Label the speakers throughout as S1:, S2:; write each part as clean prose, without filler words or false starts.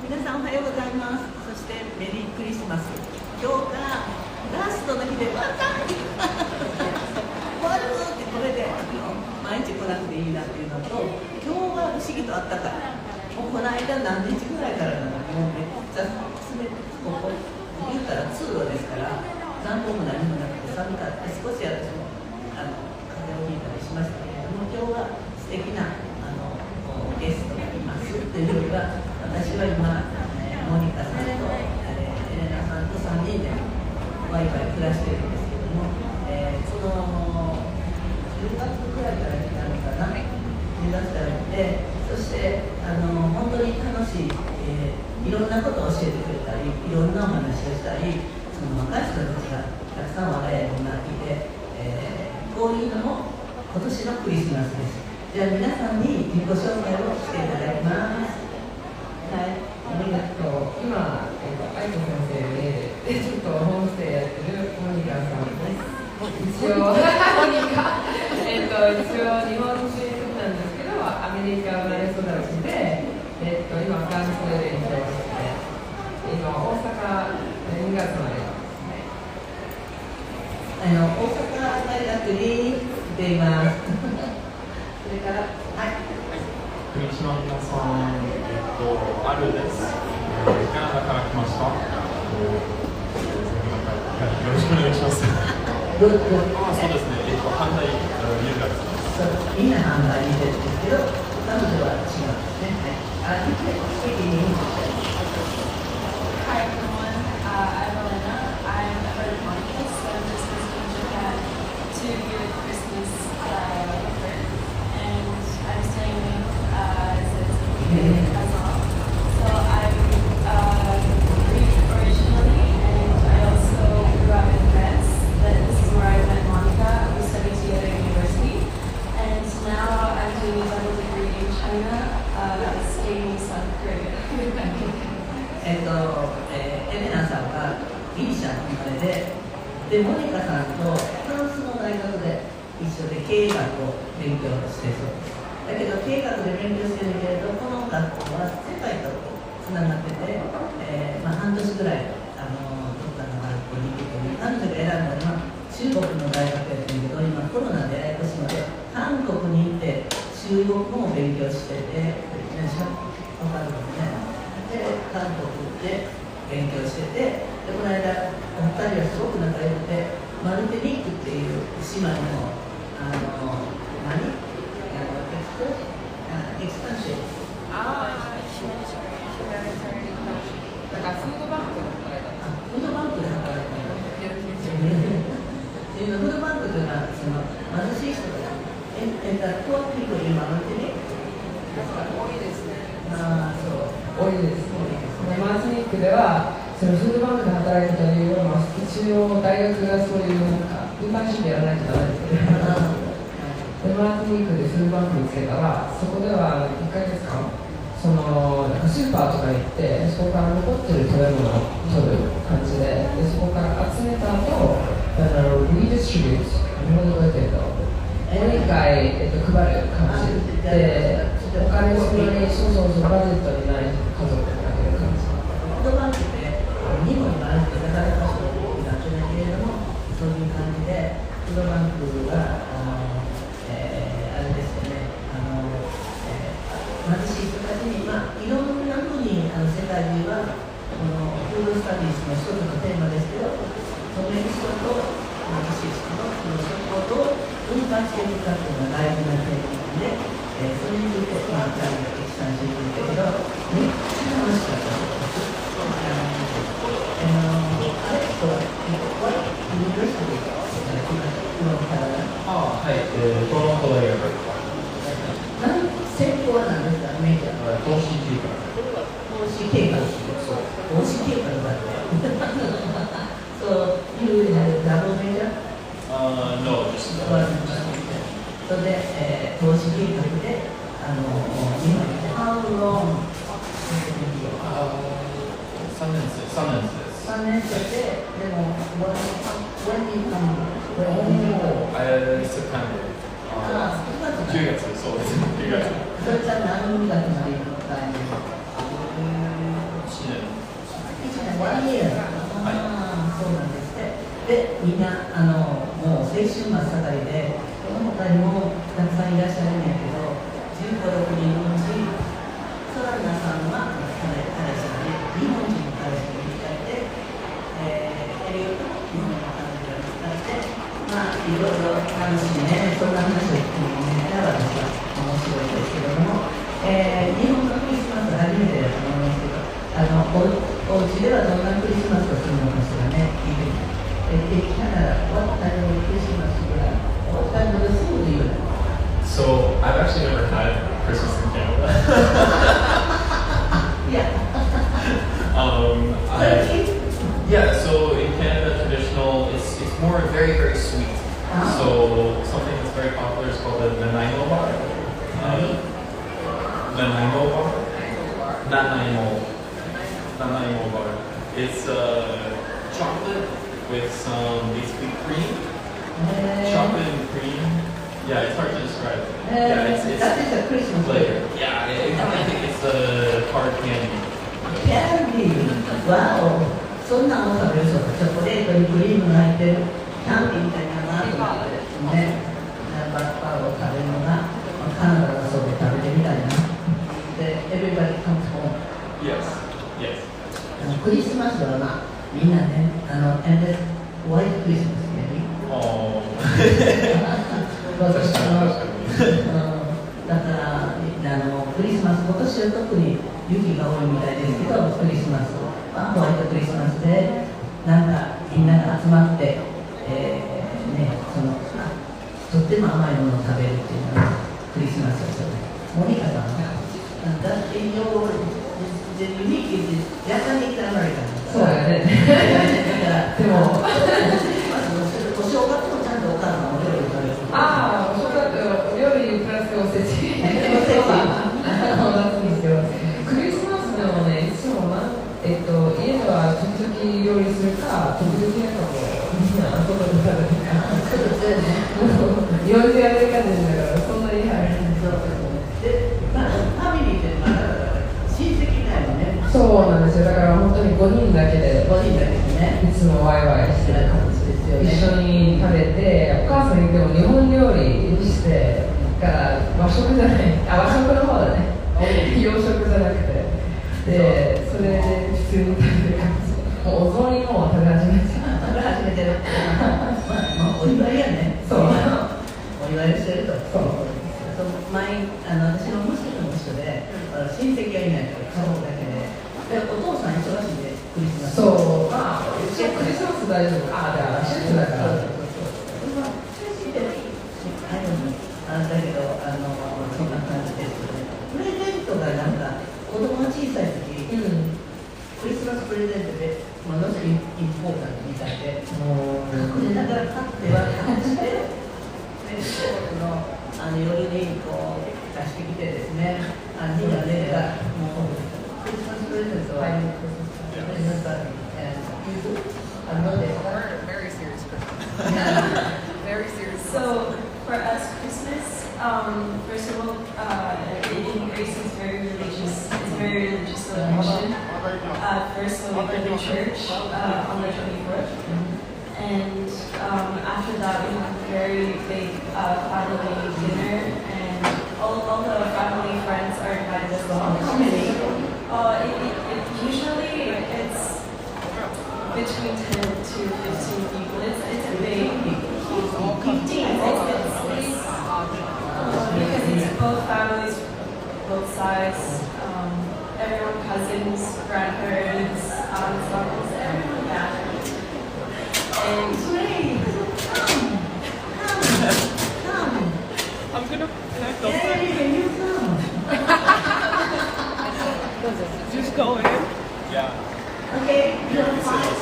S1: 皆さんおはようございます。そしてメリークリスマス。今日がラストの日でまた終わるってこれで毎日来なくていいなっていうのと、今日は不思議とあったから、もうこの間何日ぐらいからなのもうめっちゃ冷て、ここ言うたら通路ですから暖房も何もなくて寒かった。少し私も風邪をひいたりしましたけれども、今日は素敵なゲストがいますというよりは、私は今モニカさんとエレナさんと3人でワイワイ暮らしてるんですけども、その10月くらいから来たのかな、10月から来て、そして本当に楽しい、いろんなことを教えてくれたり、いろんなお話をしたり、その若い人たちがたくさん我が家になっていて、こういうのも今年のクリスマスです。じゃあ皆さんに自己紹介をしていただきます。
S2: はい、ありがとう。今、愛子先生でちょっとホームステイやってるモニカさんです。一応、モニカ、一応日本人なんですけど、アメリカ生まれ育ちで、今フランスで勉強して、今大阪2月までですね。
S1: 大阪大学に来ています。それから、はい。
S3: 国島の皆さん、あるです。カナダから来ました。よろしくお願いします。そうですね。反対留学生。
S1: みんな反対に出るんですけど、彼女は違うんですね。はい。
S4: Hi everyone, I'm Elena. I'm a Vermont, so I'm just visiting Japan to be with Christmas break, and I'm staying with as well. So I'm Greek originally, and I also grew up in France. But this is where I met Monica. We studied together at university, and now I'm doing a double degree in China, staying in South Korea.
S1: エレナさんはギリシャの生まれで、モニカさんとフランスの大学で一緒で経営学を勉強してそうです。だけど経営学で勉強してるけれど、この学校は世界とつながってて、半年ぐらいどっかの学校に行ってて、彼女が選んだのは中国の大学やってるけど、今コロナでややこしいので韓国に行って中国語も勉強してて、分かるかもね。で韓国で勉強してて、でこの間お二人はすごく仲良くて、マルテニックっていう姉妹の何エクスパンション。
S2: だからフードバンクで働いた。
S1: フードバンクで働いたの。フードバンクというのはその貧しい人がポアピープルにマルテニック。
S2: 多いですね。
S1: そう。
S2: 多いです。マーチニックではそのフードバンクで働いてた理由は、一応大学がそういうインターンシップやらないとダメですね。でマーチニックでフードバンクにつけたら、そこでは1ヶ月間スーパーとか行って、そこから残ってる食べ物を取る感じで、そこから集めた後、リディストリビュート、日本語で言うともう一回、配る感じで、お金そんなにバジェットにない家族がいる感じ。
S1: フードバンクで日本にあるってなかなかそうになってないけれども、そういう感じでフードバンクがあれですよね、貧しい人たちに、いろんなふうに世界中はこのフードスタディーズの一つのテーマですけど、富める人と貧しい人のその食をどう分配していくかというのが大事なテーマで、それについて2人がエキスタンしていくんだけど、めっちゃ楽しかったです。あれとは、
S3: はい、トロント大学。
S1: 専攻は何ですか、メジャー。
S3: 投資計画。
S1: 投資計画。投資計画だって。そう、いうダブルメジャー。
S3: No, just
S1: それで、投資計画で、日本に How long?
S3: 3年生です。
S1: 3年生で、でも、when you come?
S3: September。10月、そうです。10月。
S1: それじゃ何学まで行くのか。イヤーそうなんですね。で、みんなもう青春真っ盛りで、この他にもたくさんいらっしゃるんやけど、15、6人のうち、ソランナさんは彼氏がね、日本人の彼氏が見つかって、エリオットも日本の彼氏が見つかって、まあ、いろいろ楽しいね、そんな話を聞くのが私は面白いですけれども、日本のクリスマス初めてだと思いますけど、お家ではどんなクリスマスをするのかしらね、聞いてみて。What kind of Christmas do you have? What kind of food do you have?
S3: So I've actually never had Christmas in Canada.
S1: Yeah.
S3: Yeah. So in Canada, traditional it's more very very sweet. So something that's very popular is called the Nanaimo bar. Nanaimo bar. Nanaimo bar. It's chocolate with some basically cream, chocolate and cream. Yeah, it's hard to describe. Yeah, it's
S1: that is a Christmas
S3: flavor. Yeah, I think it's a hard candy.
S1: Candy! Wow! そんなの食べる人チョコレートにクリームが入ってるキャンディーみたいなのがあってね、バッパーを食べるのがカナダだそうで食べてみたいな。で、everybody comes home.
S3: Yes, yes.
S1: クリスマスはまあみんなね、and then white Christmas maybe.
S3: Oh.
S1: 私だからクリスマス今年は特に雪が多いみたいですけど、クリスマスはホワイトクリスマスでなんかみんなが集まって、とっても甘いものを食べるっていうのがクリスマスですよね。モニカさんだっていいよ。ユニークでジャパニーズアメリカン。
S2: そうだね。でも、
S1: お正月もちゃんとお母さんお料理食べる。
S2: ああ、お正月お料理プラスおせち。クリスマスでもね、いつも家では時々料理するか、時々なんかもうみんな外で食べるか。
S1: そうですよね。
S2: 日本人アメリカ人だからそんなに入る。
S1: で、ファミリーってまだ親戚だよね。
S2: そうなんですよ。だから本当に5人だけで、
S1: 5人だけでね。
S2: いつもワイワイしてる感じですよね。一緒に食べて、お母さんにでも日本料理してから和食じゃない、和食の方だね。洋食じゃなくて、で、それで普通に食べる感じ。もうお雑煮も食べ始めてる。
S1: お祝いやね。
S2: そう。
S1: お祝いをしてると。
S2: そう。
S1: 私の息子も一緒で、親戚がいないから家族だけで、お父さん忙しいでクリスマス。
S2: そう。まあ、うちはクリスマス大丈夫。あ、じゃあシェフだから。
S1: だけどそんな感じですよね。プレゼントがなんか子供が小さい時、クリスマスプレゼントでものすごいインポータントみたいで、隠れながら買ってはして、夜にこう出してきてですね、みんな寝てたらもうクリスマスプレゼントは皆さん
S5: Very serious Christmas. Very serious.
S4: So for us, Christmas, first of all, in Greece, it's very religious. It's a very religious celebration. First, so we go to church on the 24th, and after that, we have a very big family dinner, and all the family friends are invited as well.
S1: How many?
S4: Usually, it's between 10 to 15 people. It's a big 15. Because it's both families, both sides, everyone, cousins, grandparents, aunts, uncles, everyone gathered. And
S1: Great! Come!
S5: I'm gonna connect them.
S1: Yay, you come!
S5: Just go in.
S3: Yeah.
S1: Okay, you're fine.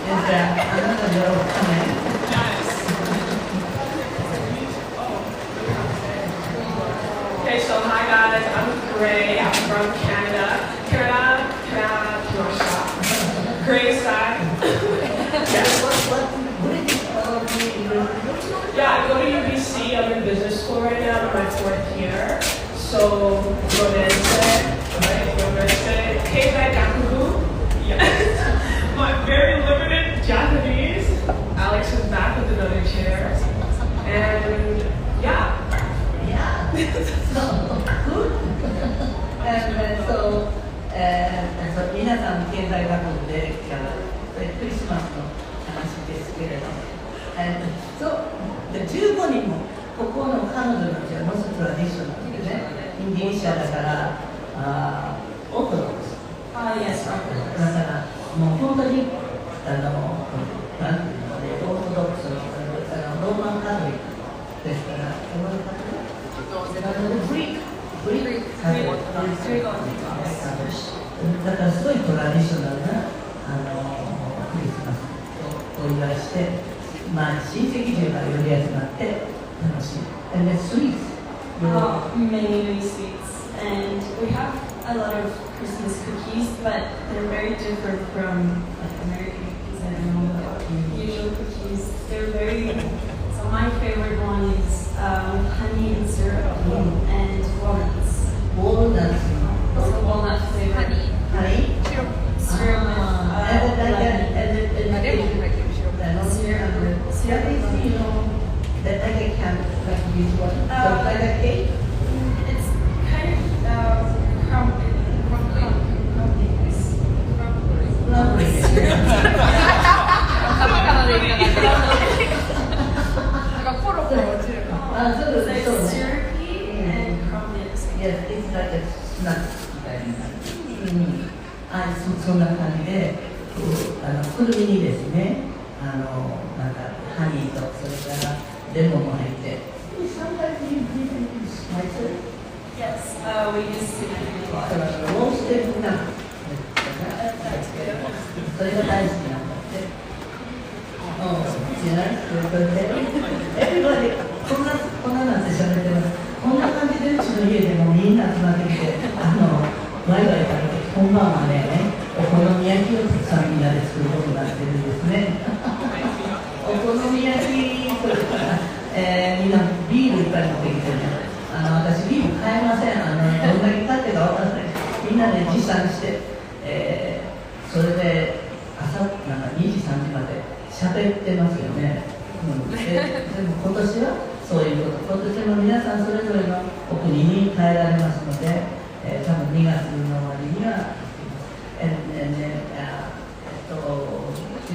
S1: Is another girl coming?
S6: Okay, so hi guys, I'm Gray. I'm from Canada. Canada, Gray side.
S1: What did you call me?
S6: Yeah, I go to UBC. I'm in business school right now. I'm in my 4th year. So So, yes. My very limited Japanese. Alex is back with another chair. And yeah.
S1: Yeah. So good. So 皆さん経済学部でクリスマスの話ですけれども、15人もここの彼女たちはものすごくトラディショナルでね、インギリシャだからオーソドックス。
S4: Yes.
S1: だからもう本当になんていうのね、オーソドックスのローマンカトリックですから、ローマンカトリック。グリーク。だからすごいトラディショナルなクリスマスをお祝いして、まあ親戚中が寄り集まって楽しい。And the sweets.
S4: Many sweets, and we have a lot of Christmas cookies, but they're very different from American cookies and usual cookies. They're very. So my favorite one is honey and syrup and walnuts.
S1: Walnuts.
S4: So walnut flavor.
S1: Honey.
S4: Syrup
S1: That like a can, like this one. So like a cake.
S4: It's kind of crumbly. It's like syrupy and crumbly.
S1: Yes, it's like a snack. そんな感じで、くるみにですね、なんかハニーとそれからレモンも入って。Sometimes you spice it.
S4: Yes, we use cinnamon a lot.
S1: ローステーな。それが大好きなんだって。Everybody こんななんて喋ってます。こんな感じでうちの家でもみんな集まってきて、ワイワイ食べて、本番はね、お好み焼きをたくさんみんなで作ることになってるんですね。お好み焼き、それから、みんなビールいっぱい持ってきてね。私ビール買えません。どんだけ買ってか分からない。みんなで持参して、それで朝なんか2時3時まで喋ってますよね。でも今年はそういうこと。今年も皆さんそれぞれのお国に帰られますので、多分2月の終わりには。Do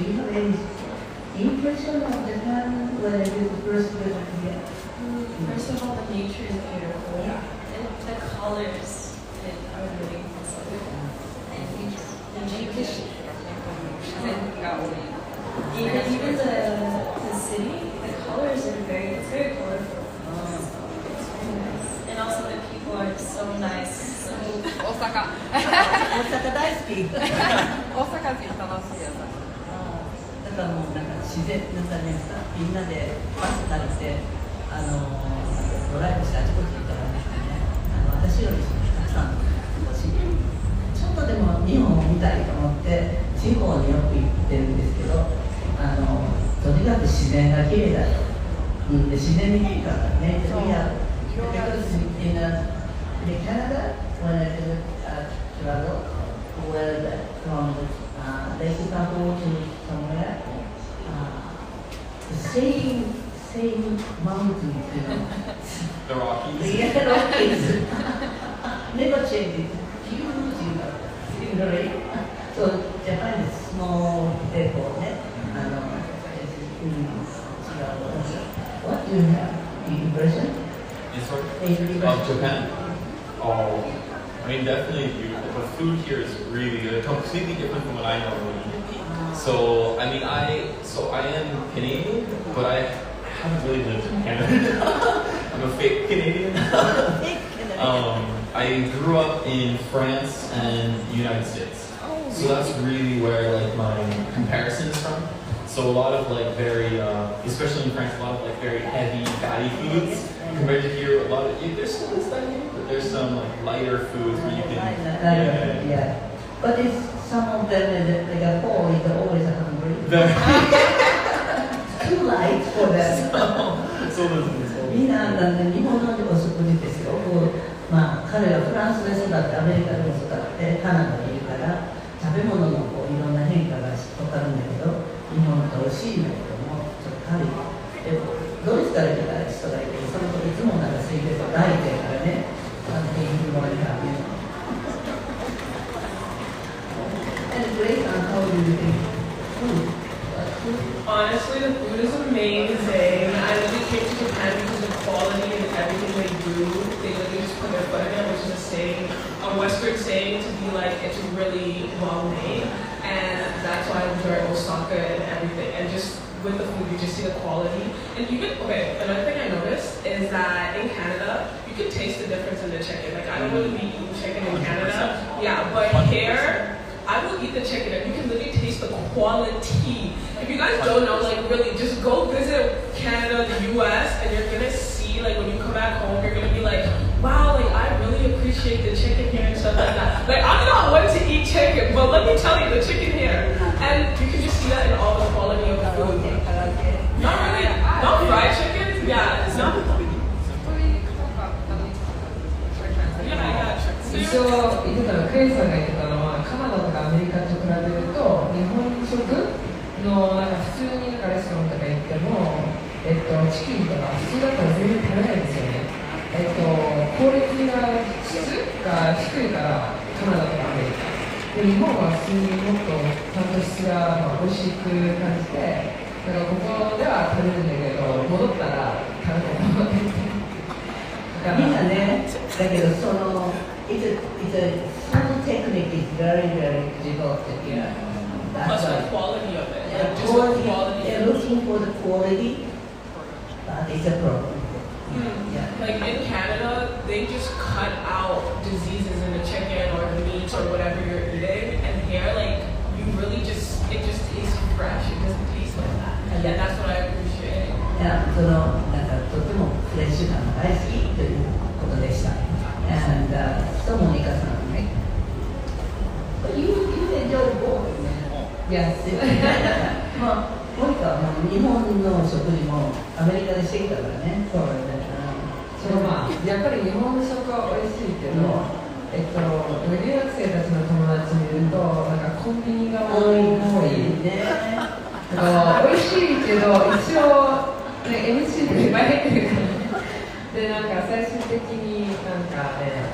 S1: you have any impression of Japan when it is the first visit here?
S4: First of all, the nature is beautiful. And the colors are really impressive. Even the city, the colors are very colorful. It's very nice. And also the people are so nice.
S5: 大阪
S1: 大好き。
S5: 大阪人楽しいやつ。
S1: だからもうなんか自然なんかね、みんなでバス借りてドライブしてあちこち行ったらですね、私よりたくさんちょっとでも日本を見たいと思って地方によく行ってるんですけど、とにかく自然が綺麗だよ。で自然に見るからね。In Canada, when I did travel, from Lake Tahoe to somewhere, the same mountains, you know.
S3: The Rockies.
S1: The Rockies. Never changes. Huge, you know, scenery. So Japan is small, therefore, what do you have? The impression?
S3: Of Japan. Oh, I mean, definitely beautiful. The food here is really good, completely different from what I normally eat. So, I mean, I am Canadian, but I haven't really lived in Canada. I'm a fake Canadian. I grew up in France and the United States. So that's really where like my comparison is from. So a lot of like very, especially in France, a lot of like very heavy, fatty foods. Compared to here, a lot of there's still this fatty, but there's some like lighter foods where you can.
S1: Yeah. But it's some of them like a fall is always hungry. Too light for them.
S3: そうですね。
S1: みんな日本のお食事ですよ。まあ彼はフランスで育ってアメリカでも育ってカナダにいるから食べ物のこういろんな変化が分かるんだけど日本って美味しいんだけどもちょっと軽いでドイツから来た人がいてその子いつもなんか水泳とライテからね元気もらえたね。And Grace, how do you think food?
S6: Honestly, the food is amazing. I really came to Japan because of quality and everything they do. They really just put their foot in it, which is a saying, a Western saying to be like, it's really well made. And that's why I enjoy Osaka and everything. And just with the food, you just see the quality. And even, okay, another thing I noticed is that in Canada, you can taste the difference in the chicken. Like, I don't really be eating chicken in Canada. Yeah, but here, I will eat the chicken and you can literally taste the quality. If you guys don't know, like really, just go visit Canada, the US, and you're gonna see, like when you come back home, you're gonna be like, wow, like I really appreciate the chicken here and stuff like that. Like I'm not one to eat chicken, but let me tell you, the chicken here, and you can just see that in all the quality of the food. Not really, not fried chicken, yeah, it's not.
S2: 一応言ってたのクエイさんが言ってたのはカナダとかアメリカと比べると日本食のなんか普通にレストランとか行っても、チキンとか普通だったら全然食べないんですよね。クオリティが質が低いからカナダとかアメリカで日本は普通にもっとちゃんと質が美味しく感じてだからここでは食べるんだけど戻ったら食べない
S1: みんなね、だけどそのsome technique is very, very difficult here.
S6: That's the quality of it.
S1: Yeah,
S6: Just
S1: quality,
S6: the quality.
S1: they're looking for the quality, but it's a problem. Yeah.
S6: Like in Canada, they just cut out diseases in the chicken or the meat or whatever you're eating. And here, like, you really just, it just tastes fresh. It doesn't taste like that. And that's what I appreciate.
S1: そのなんかとてもフレッシュ感が大好きということでした。Andモニカさん、はい。You enjoy both, Yes. まあモニカはもう日本の食事もアメリカでしてきたからね。
S2: そうだね。まあやっぱり日本食は美味しいけど、留学生たちの友達見るとなんかコンビニが多いね。美味しいけど一応、ね、MC でいっぱい入ってるからでなんか最終的になんかね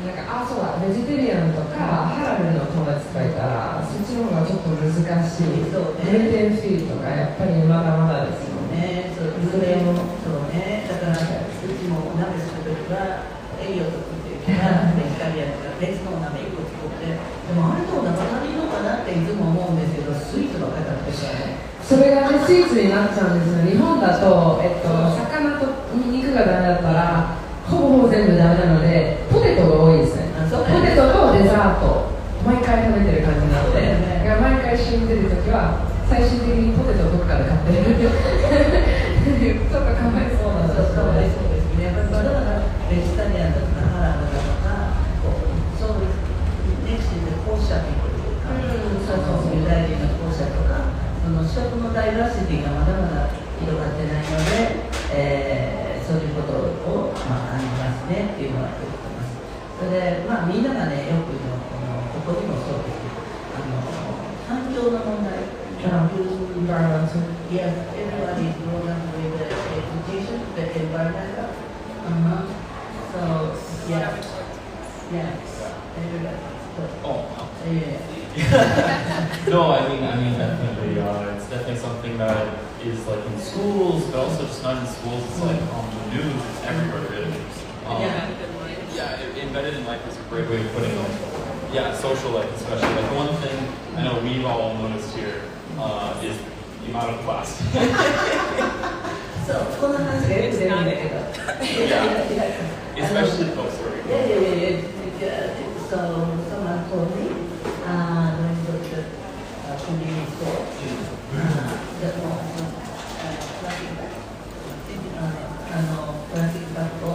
S2: なんかそうだベジタリアンとかハラルの友達とかいたらそっちの方がちょっと難しい
S1: そう
S2: グルテンフリーとかやっぱりまだまだですよね。
S1: それもそうね。だからうちも鍋するときは栄養とっていうからベジタリアンとか別の鍋1個作ってでもあれとお腹足りるのかなっていつも思うんですけどスイーツばっかり食べてしたね。
S2: それがねスイーツになっちゃうんですよ。日本だと、魚と肉がダメだったらほぼ全部ダメなのでポテトが多いですね。ポテトとデザート毎回食べてる感じなので、だから毎回一緒に出るときは最終的にポテトどっかで買ってるちょっとかわいそうなんです
S1: そうですね。だからベジタリアンだとかハラルだとかそうネクストで校舎というかユダヤ人の校舎とかその食のダイバーシティがまだまだ広がってないので、そういうことを、ありますねっていうのは言ってます。それで、みんながね、よくここにもそうですけど、環境の問題、Yes, everybody is grown up with the education, the environmental. So, yeah, everybody.
S3: No, I mean, definitely. It's definitely something that is like in schools, but also just not in schools. It's like on the news. It's everywhere, really. Embedded in life is a great way of putting it. Social life, especially. Like one thing I know we've all noticed here is the amount of plastic.
S1: そう、この話がよく出るんだけど。
S3: Especially post.
S1: So someone told me when you go to the convenience store, that plastic bagを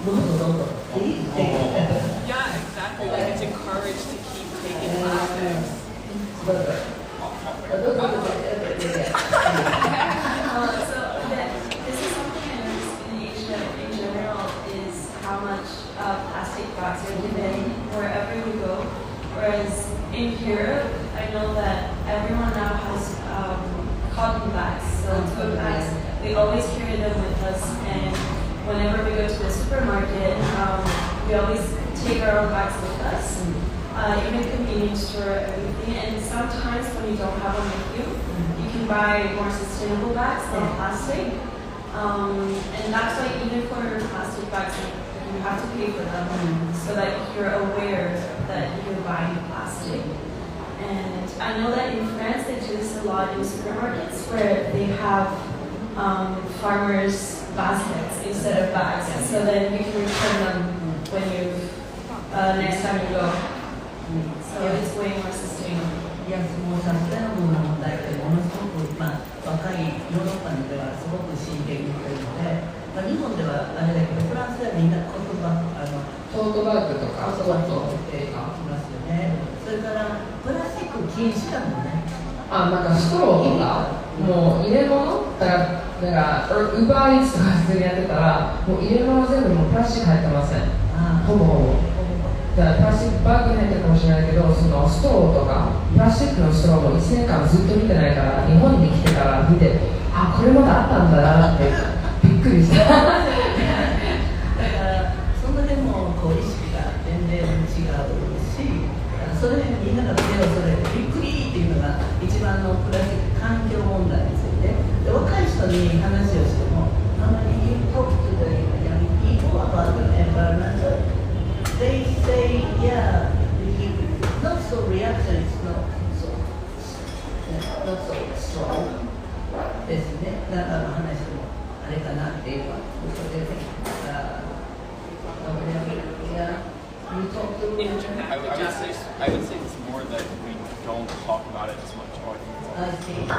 S1: どうぞplease take it.
S6: Yeah, exactly. Like it's encouraged to keep taking plastics.
S4: This is something I noticed in Asia in general is how much Whereas in Europe, I know that everyone now has cotton bags, so tote bags. We always carry them with us, and whenever we go to the supermarket, we always take our own bags with us. Even convenience store, everything. And sometimes when you don't have one with you, you can buy more sustainable bags than plastic. And that's why even for plastic bags, you have to pay for them so that you're aware that you're buying plastic. And I know that in France they do this a lot in supermarkets where they have farmers' baskets instead of bags, so then you can return them when you next time you go. So it's way more sustainable.
S1: いや、もうサステナブルな問題ってものすごく、若いヨーロッパではすごく真剣に言ってるので、日本ではあれだけど、フランスではみんなコットンバッグ、
S2: トートバッグとか
S1: トートバッグを持っていますよね。それからプラスチック禁止だもんね。
S2: なんかストローとか、もう入れ物だからウーバーイーツとか普通にやってたら、もう入れ物全部もうプラスチック入ってません。ほぼほぼ。だからプラスチックバッグに入ってるかもしれないけど、そのストローとかプラスチックのストローも1年間ずっと見てないから、日本に来てから見て、これまだあったんだなってびっくりした。
S1: だからその辺も意識が全然違うし、それみんなが手をそれびっくりっていうのが一番のプラスチック環境問題ですよね。で、若い人に話をしても、あんまりtalk to the young people about the environment. They say, yeah, not so reaction is not so strong ですね。中の話もあれかなっていうのはことで、you talk to
S7: in Japan, I would say it's more that we don't talk about it as much.
S1: I see.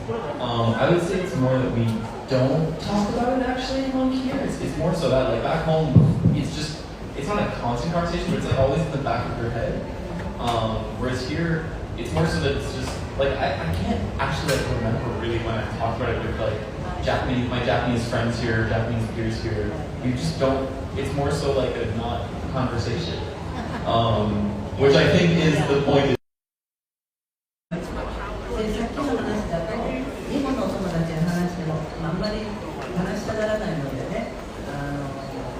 S3: I would say it's more that we don't talk about it actually among here. It's more so that like back home, it's not a constant conversation, but it's like always in the back of your head. Whereas here, it's more so that it's just like I can't actually like remember really when I talked about it with like my Japanese friends here, Japanese peers here. You just don't. It's more so like a not conversation, which I think is the point.
S1: さっきの話だと、日本のお友達に話しても、あんまり話したがらないのでね、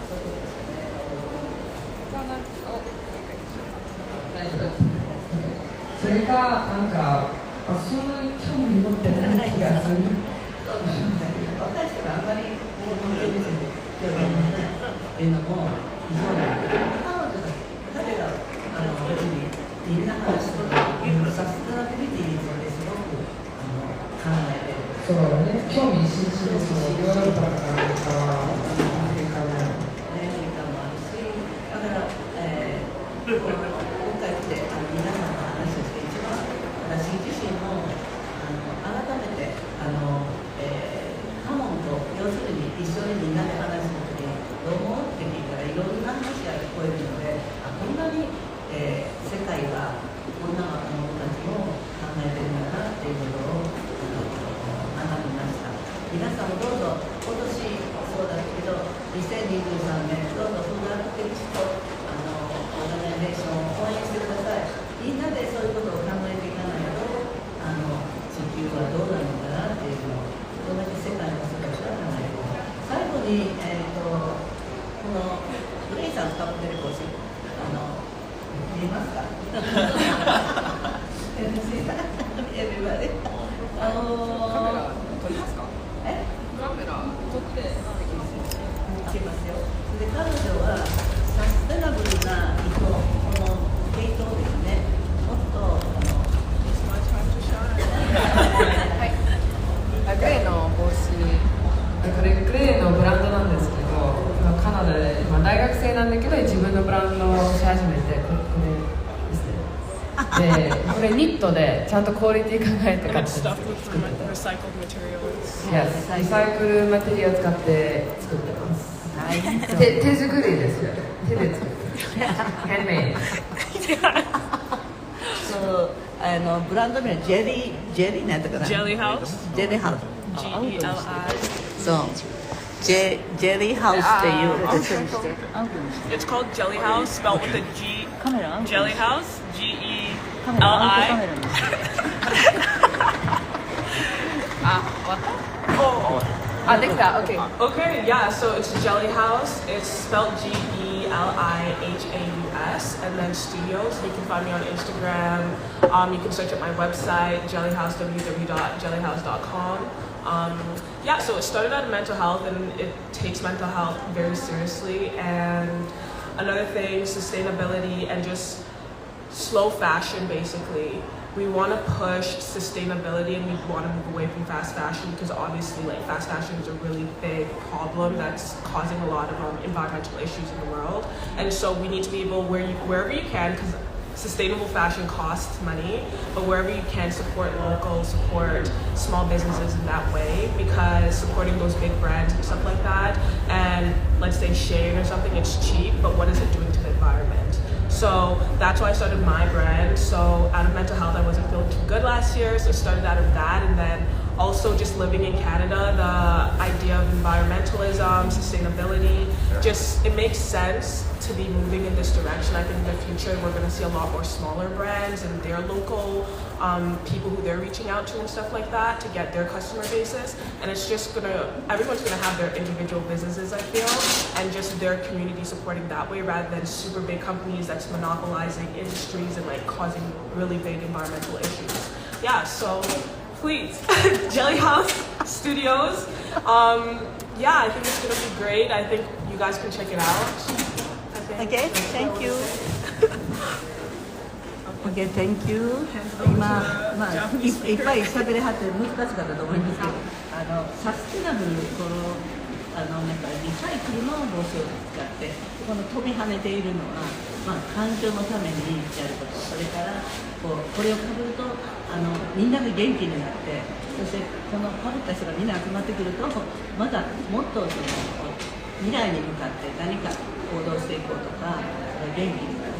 S1: そういうことですよね。
S2: それか、なんか、そんなに興味持ってない気がする。
S1: 若い人があんまり本当に興味持ってないっていうのも、そうなんだけど、彼が別にみんな話してるサステナビリティについてすごく考えてる。
S2: そうね、興味津々ですよ。ヨーロッパからアメリカもあるし、
S1: だから、今回来て皆さんの話をして一番私自身も改めてハモンと要するに一緒にみんなで話すときにどう思うって聞いたらいろんな話が聞こえるので、こんなに、世界がこんな若者たちも考えてるんだなっていうことを学びました。皆さんもどうぞ今年そうだけど2023年どうぞフードアクティビストオーガナイゼーションを応援してください。みんなでそういうことを考えていかないと地球はどうなるのかなっていうのをどれだけ世界の人たちは考えている。最後に、このグレイさん使ってる帽子見えますか？Everybody。
S5: カメラ撮りますか？カメラ撮って
S1: いきますよ。で、彼女はサステナブルな糸、この毛糸をですね、もっと
S5: はい。グレーの帽子、これグレーのブランドなんですけど、カナダで、大学生なんだけど自分のブランドをし始めて、これですね。で、これニットでちゃんとクオリティ考えて買って作ってた。リサイクルマテリアルを使って作ってます。手作りですよ。手で作って。ハンドメイド。
S1: そうブランド名ジェリーなんとかな。
S6: Jelly House?
S1: ジェリーハウス。
S6: GELI
S1: そう。ジェリーハウスっていう。
S6: It's called Jelly House, spelled with a G. Jelly House, G-E-L-I.
S5: I think that, okay.
S6: Okay, yeah, so it's Jelly House. It's spelled G-E-L-I-H-A-U-S, and then studios. You can find me on Instagram. You can search at my website, jellyhouse, www.jellyhouse.com. Yeah, so it started out in mental health, and it takes mental health very seriously. And another thing, sustainability and just slow fashion, basically. We want to push sustainability, and we want to move away from fast fashion, because obviously, like, fast fashion is a really big problem that's causing a lot of environmental issues in the world. And so we need to be able, wherever you can, because sustainable fashion costs money, but wherever you can, support local, support small businesses in that way, because supporting those big brands and stuff like that, and let's say Shein or something, it's cheap, but what is it doing to the environment? So that's why I started my brand. So out of mental health, I wasn't feeling too good last year, so I started out of that. And then also just living in Canada, the idea of environmentalism, sustainability, just it makes sense to be moving in this direction. I think in the future we're going to see a lot more smaller brands and their local people who they're reaching out to and stuff like that to get their customer bases. And it's just everyone's gonna have their individual businesses, I feel, and just their community supporting that way, rather than super big companies that's monopolizing industries and like causing really big environmental issues. Yeah, so please, Jelly House Studios. Yeah, I think it's gonna be great. I think you guys can check it out.
S1: Okay, thank you. Okay, thank you. 今、いっぱい喋りはって難しかったと思いますけど、サステナブル、なんかリサイクルの帽子を使って、この飛び跳ねているのは、環境のためにやること、それからこれをかぶるとみんなが元気になって、そしてこのかぶった人がみんな集まってくると、またもっと未来に向かって何か行動していこうとか、元気になる、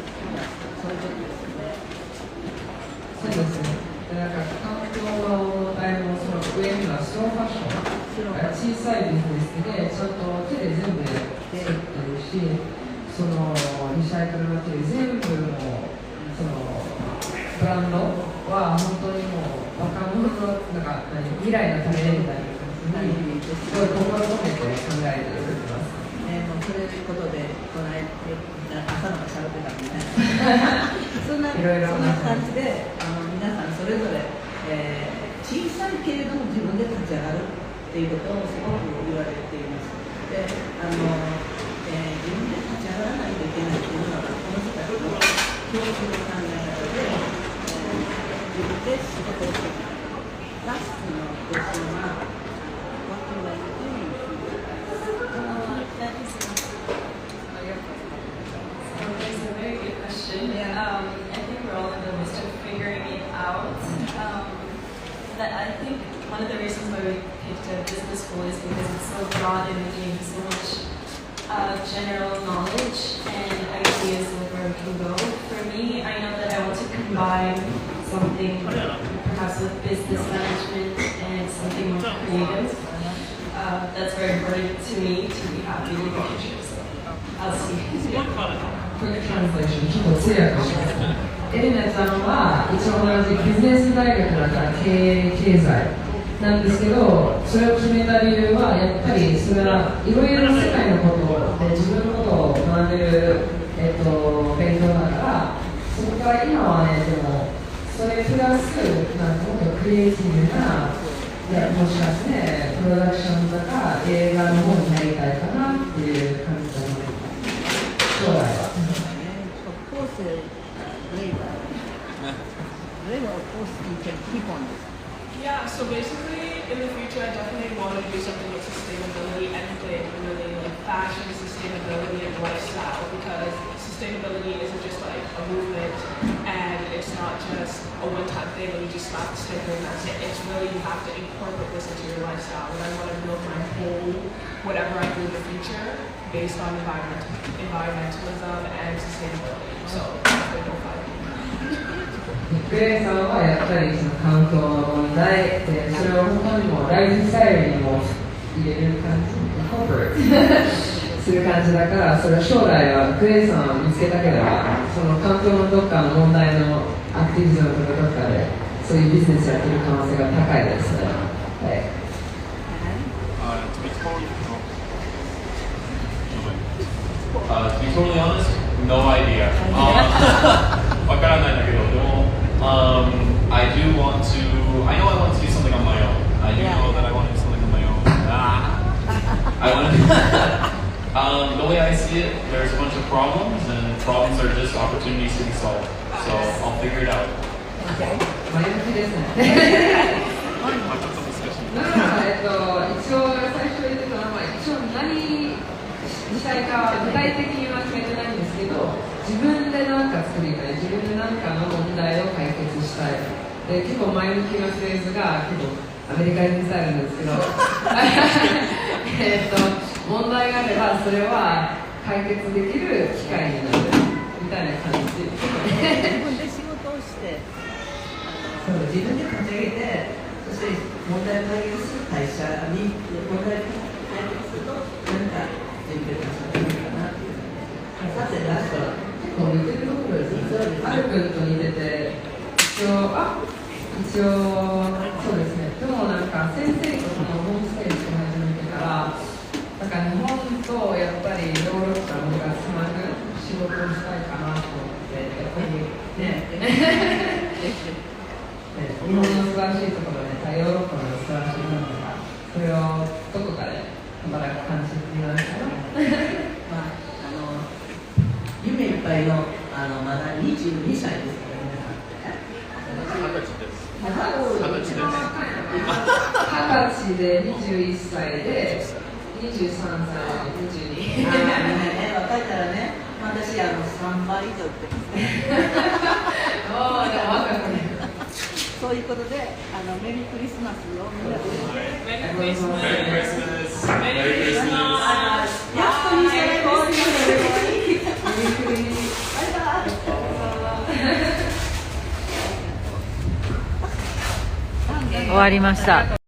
S1: そういうことですね。
S2: そうですね。なんか環境の題もその上にはスローファッション、小さいビジネスでちゃんと手で全部作ってるし、そのリサイクルマテリアル全部のそのブランドは本当にもう若者のなんか未来のためみたいな感じにすごい心を込めて考えております。
S1: もうそれいうことでこの間朝のしゃべってたみたいなそんな感じで皆さんそれぞれ、小さいけれども自分で立ち上がるっていうことをすごく言われています。で自分で立ち上がらないといけないっていうのはこの人たちの共通の考え方で、自分で仕事をしていく。ラストのご質問は
S4: I think we're all in the midst of figuring it out. That I think one of the reasons why we picked a business school is because it's so broad and it gives so much general knowledge and ideas of where we can go. For me, I know that I want to combine something perhaps with business management and something more creative. That's very important to me to be happy in the future. So I'll see.
S2: Quick translation ちょっと通訳します。エレナちゃんは一応同じビジネス大学だから経済なんですけど、それを決めた理由はやっぱりそれはいろいろな世界のことで自分のことを学べる、勉強だから、そこから今はね、でもそれプラスなんかもっとクリエイティブな、もしかしてね、プロダクションとか映画の方になりたいかなっていう感じだと思います。将来は。
S6: Yeah, so basically in the future I definitely want to do something with sustainability, anything really like fashion, sustainability and lifestyle, because sustainability isn't just like a movement and it's not just a one-time thing when you just slap the sticker and that's it. It's really you have to incorporate this into your lifestyle, and I want to build my whole whatever I do in the future based on environmentalism and sustainability. So that's what we'll find.
S2: クレイさんはやっぱりその環境の問題で、それを本当にもうライフスタイルにも入れる感じ、corporate する感じだから、それは将来はクレイさんを見つけたければ、その環境のどっかの問題のアクティビズムとかどっかでそういうビジネスやってる可能性が高いですね。はい。
S3: To be totally honest, no idea. わからないんだけど、でも、I do want to. I know I want to do something on my own. I do know that I want to do something on my own. I want to. The way I see it, there's a bunch of problems, and problems are just opportunities to be solved. So I'll figure it out.
S2: 前向きですね。一応最初言ってたのは、一応何したいか具体的には決めてないんですけど、自分で何か作りたい、自分で何かの問題を解決したい。で、結構前向きなフレーズが結構アメリカ人スタイルなんですけど問題があればそれは解決できる機会になるみたいな感じ。
S1: 自分で仕事をしてそう自分で立ち上げて、そして問題を解決する会社に問題を解決すると何か準備をしていいかなっていうので、さてラスト
S2: 結構似てるところですね。ある君と似てて、一応そうですね。でもなんか先生とそのホームステイして始めてから、なんか日本とやっぱりヨーロッパのがつなぐ仕事をしたいかなと思って、やっぱり日本の素晴らしいところで、ヨーロッパの素晴らしいものとか、それをどこかで働く感じになるかな。
S1: 夢いっぱいのまだ22歳ですからね。
S2: 20歳で21歳で23歳で22。
S1: みんなね、若いからね、私3倍以上ってそういうことで、メリークリスマスをみんなで。
S3: Merry Christmas. Merry Christmas.
S1: やっと20
S8: 終わりました。